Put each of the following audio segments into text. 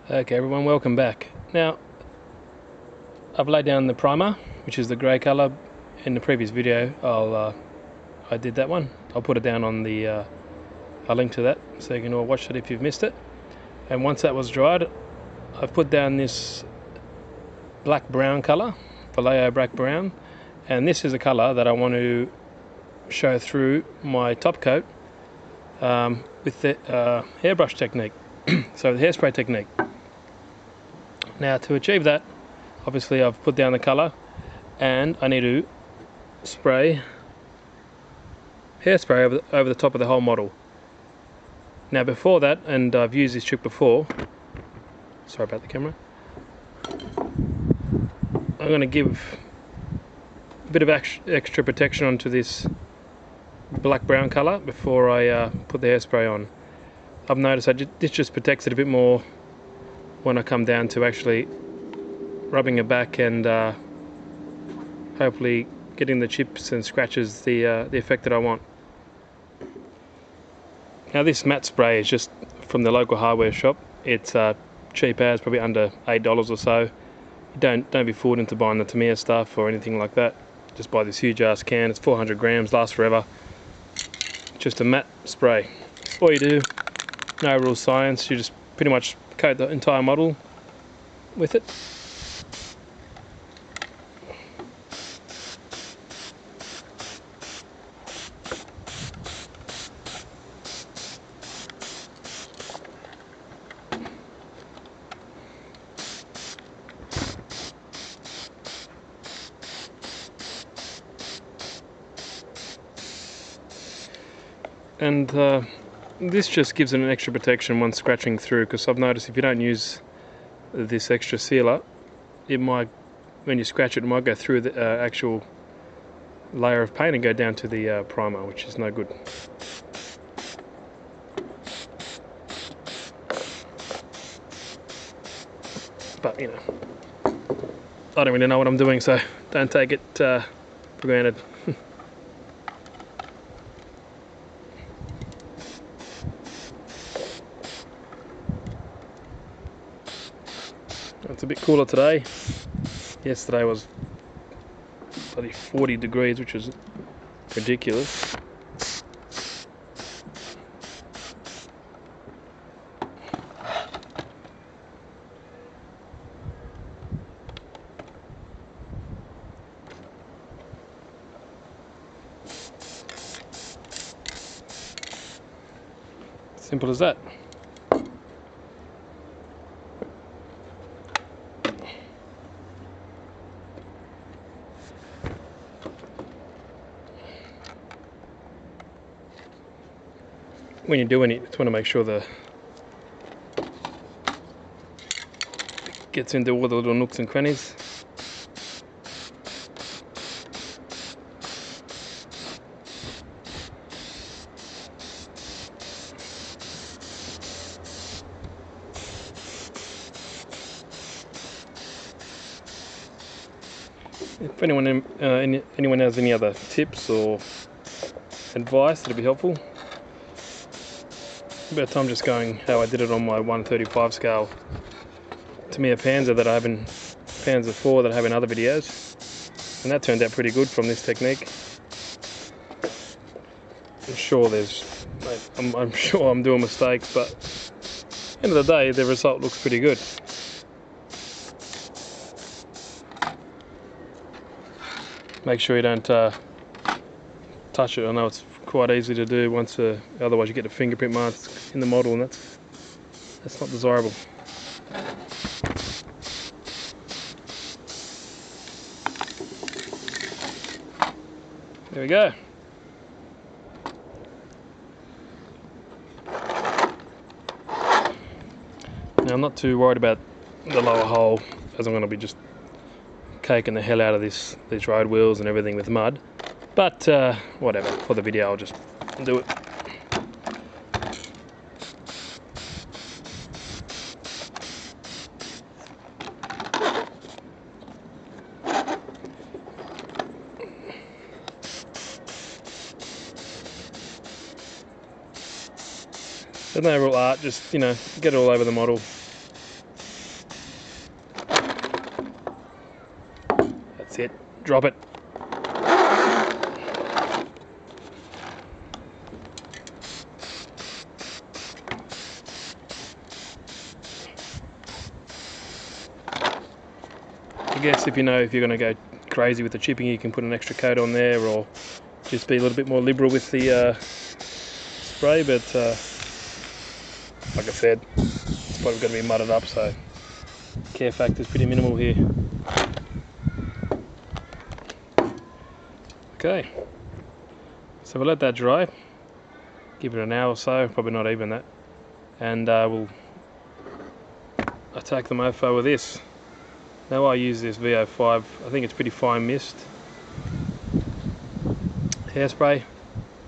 Okay everyone, welcome back. Now, I've laid down the primer, which is the grey colour. In the previous video I did that one. I'll put it down on the a link to that so you can all watch it if you've missed it. And once that was dried, I've put down this black brown colour, Vallejo black brown, and this is a colour that I want to show through my top coat with the hairbrush technique, so the hairspray technique. Now, to achieve that, obviously I've put down the colour and I need to spray hairspray over the top of the whole model. Now before that, and I've used this trick before, sorry about the camera, I'm going to give a bit of extra protection onto this black brown colour before I put the hairspray on. I've noticed that this just protects it a bit more when I come down to actually rubbing it back and hopefully getting the chips and scratches the effect that I want. Now this matte spray is just from the local hardware shop. It's cheap as, probably under $8 or so. Don't be fooled into buying the Tamiya stuff or anything like that. Just buy this huge ass can. It's 400 grams, lasts forever. Just a matte spray. All you do, no real science, you just pretty much coat the entire model with it. And this just gives it an extra protection when scratching through, because I've noticed if you don't use this extra sealer, it might, when you scratch it, it might go through the actual layer of paint and go down to the primer, which is no good. But you know, I don't really know what I'm doing, so don't take it for granted. It's a bit cooler today. Yesterday was bloody 40 degrees, which was ridiculous. Simple as that. When you're doing it, you just want to make sure it gets into all the little nooks and crannies. If anyone has any other tips or advice, that'd be helpful. About time just going how I did it on my 1/35 scale Tamiya Panzer that I have in Panzer 4 that I have in other videos, and that turned out pretty good from this technique. I'm sure I'm doing mistakes, but at the end of the day, the result looks pretty good. Make sure you don't touch it. I know it's quite easy to do once, otherwise you get the fingerprint marks in the model, and that's not desirable. There we go. Now I'm not too worried about the lower hole, as I'm going to be just caking the hell out of these road wheels and everything with mud. But whatever, for the video I'll just do it. There's no real art, just, you know, get it all over the model. That's it. Drop it. I guess if you're going to go crazy with the chipping, you can put an extra coat on there, or just be a little bit more liberal with the spray, but like I said, it's probably going to be mudded up, so care factor is pretty minimal here. Okay, so we'll let that dry, give it an hour or so, probably not even that, and we'll attack the mofo with this. Now I use this VO5, I think it's pretty fine mist hairspray,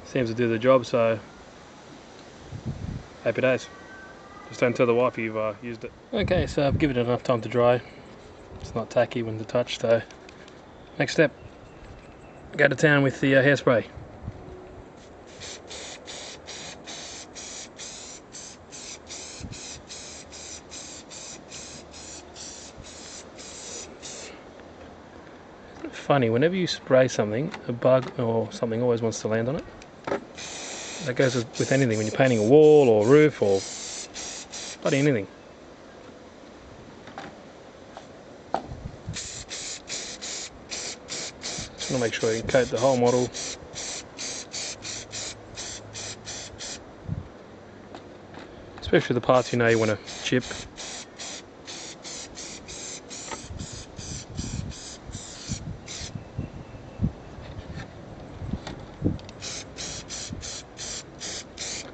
seems to do the job, so happy days. Just don't tell the wife you've used it. Okay, so I've given it enough time to dry. It's not tacky when to touch, so next step, go to town with the hairspray. Funny, whenever you spray something, a bug or something always wants to land on it. That goes with anything, when you're painting a wall or roof or bloody anything. Just want to make sure you coat the whole model. Especially the parts you know you want to chip.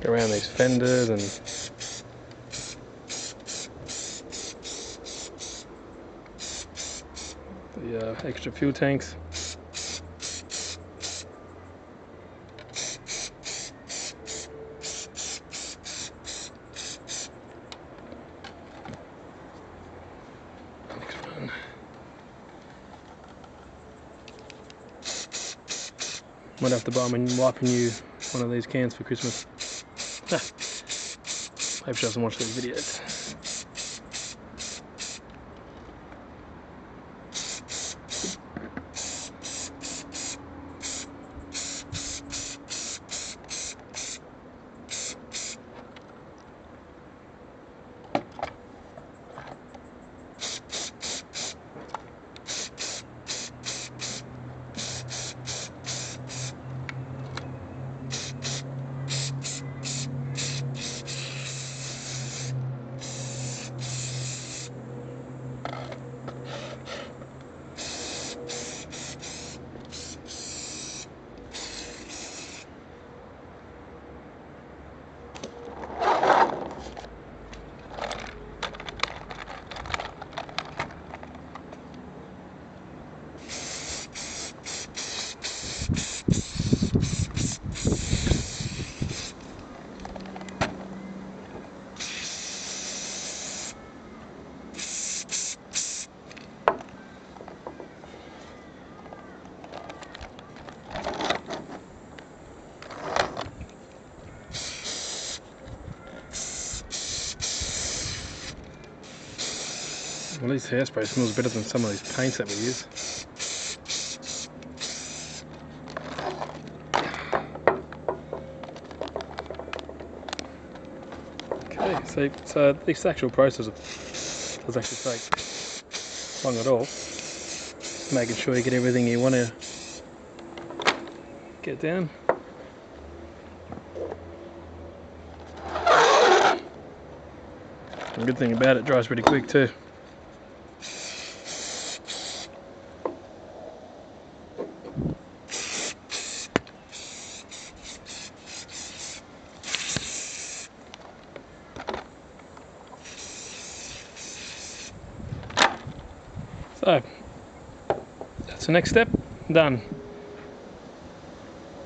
Around these fenders and the extra fuel tanks. Next one. Might have to buy my wife a new one of these cans for Christmas. Hope she doesn't watch these videos. Well, at least hairspray smells better than some of these paints that we use. Okay, so this actual process does actually take long at all. Just making sure you get everything you want to get down. The good thing about it, dries pretty quick too. So, that's the next step, done.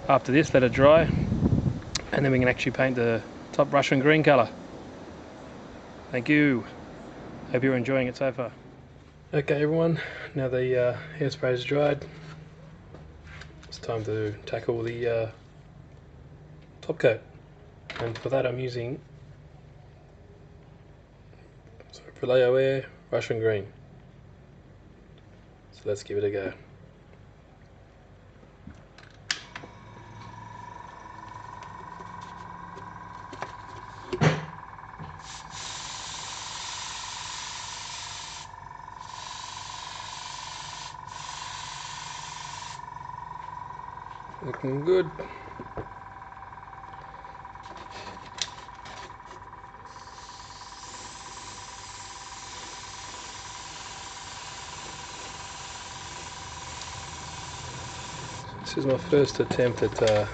After this, let it dry, and then we can actually paint the top Russian green colour. Thank you. Hope you're enjoying it so far. Okay everyone, now the hairspray is dried, it's time to tackle the top coat. And for that I'm using Vallejo Air Russian Green. So let's give it a go. Looking good. This is my first attempt at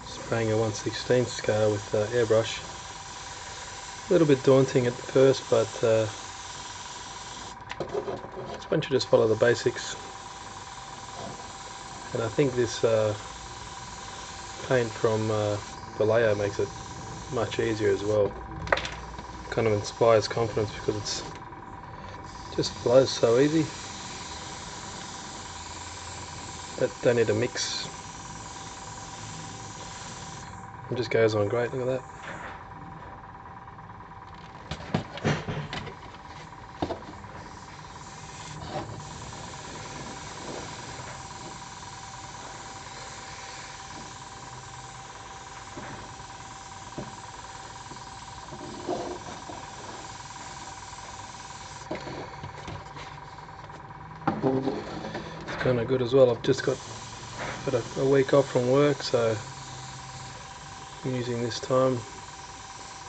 spraying a 1/16 scale with airbrush. A little bit daunting at first, but once you just follow the basics, and I think this paint from Vallejo makes it much easier as well. Kind of inspires confidence because it's just flows so easy. Don't need a mix. It just goes on great. Look at that. It's kind of good as well. I've just got a week off from work, so I'm using this time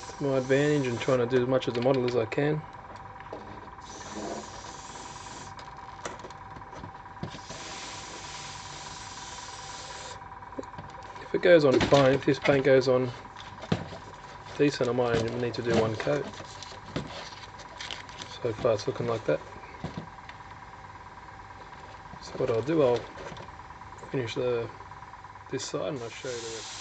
to my advantage and trying to do as much of the model as I can. If it goes on fine, if this paint goes on decent, I might only need to do one coat. So far it's looking like that. So what I'll do, I'll finish this side and I'll show you the rest.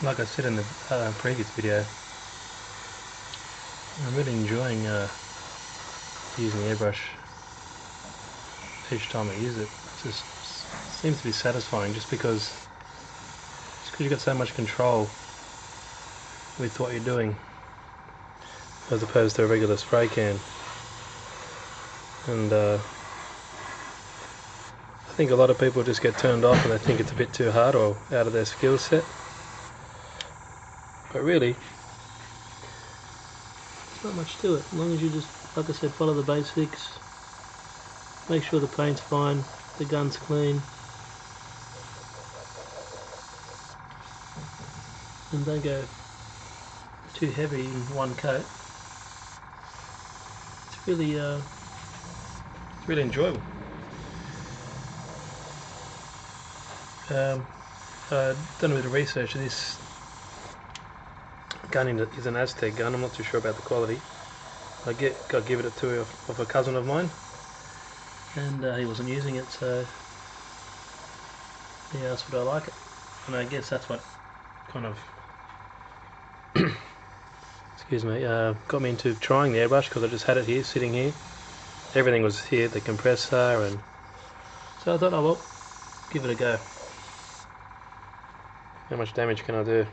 Like I said in the previous video, I'm really enjoying using the airbrush each time I use it. It just seems to be satisfying just because you've got so much control with what you're doing as opposed to a regular spray can. And I think a lot of people just get turned off and they think it's a bit too hard or out of their skill set. But really, there's not much to it. As long as you just, like I said, follow the basics, make sure the paint's fine, the gun's clean, and don't go too heavy in one coat. It's really enjoyable. I've done a bit of research. This gun is an Aztec gun. I'm not too sure about the quality. I give it to of a cousin of mine, and he wasn't using it, so he asked would I like it, and I guess that's what kind of excuse me, got me into trying the airbrush, because I just had it here, sitting here. Everything was here, the compressor, and so I thought, oh well, give it a go. How much damage can I do?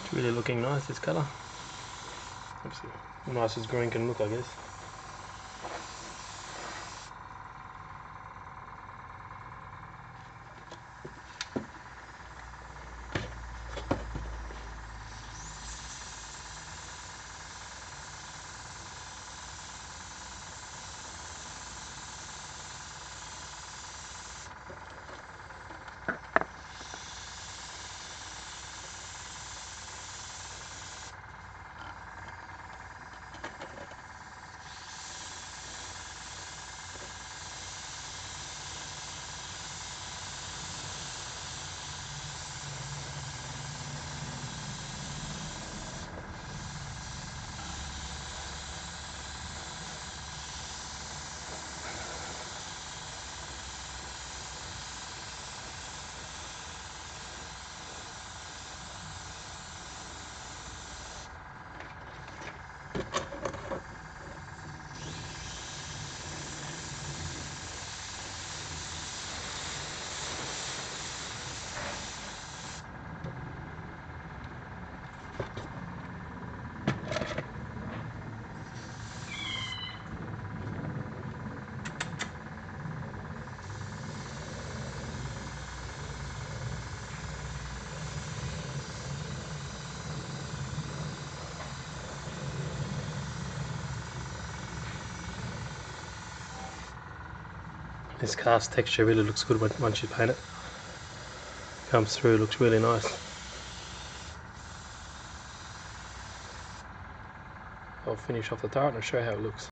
It's really looking nice, this colour. Let's see, nice as green can look, I guess. This cast texture really looks good once you paint it. Comes through, looks really nice. I'll finish off the turret and I'll show you how it looks.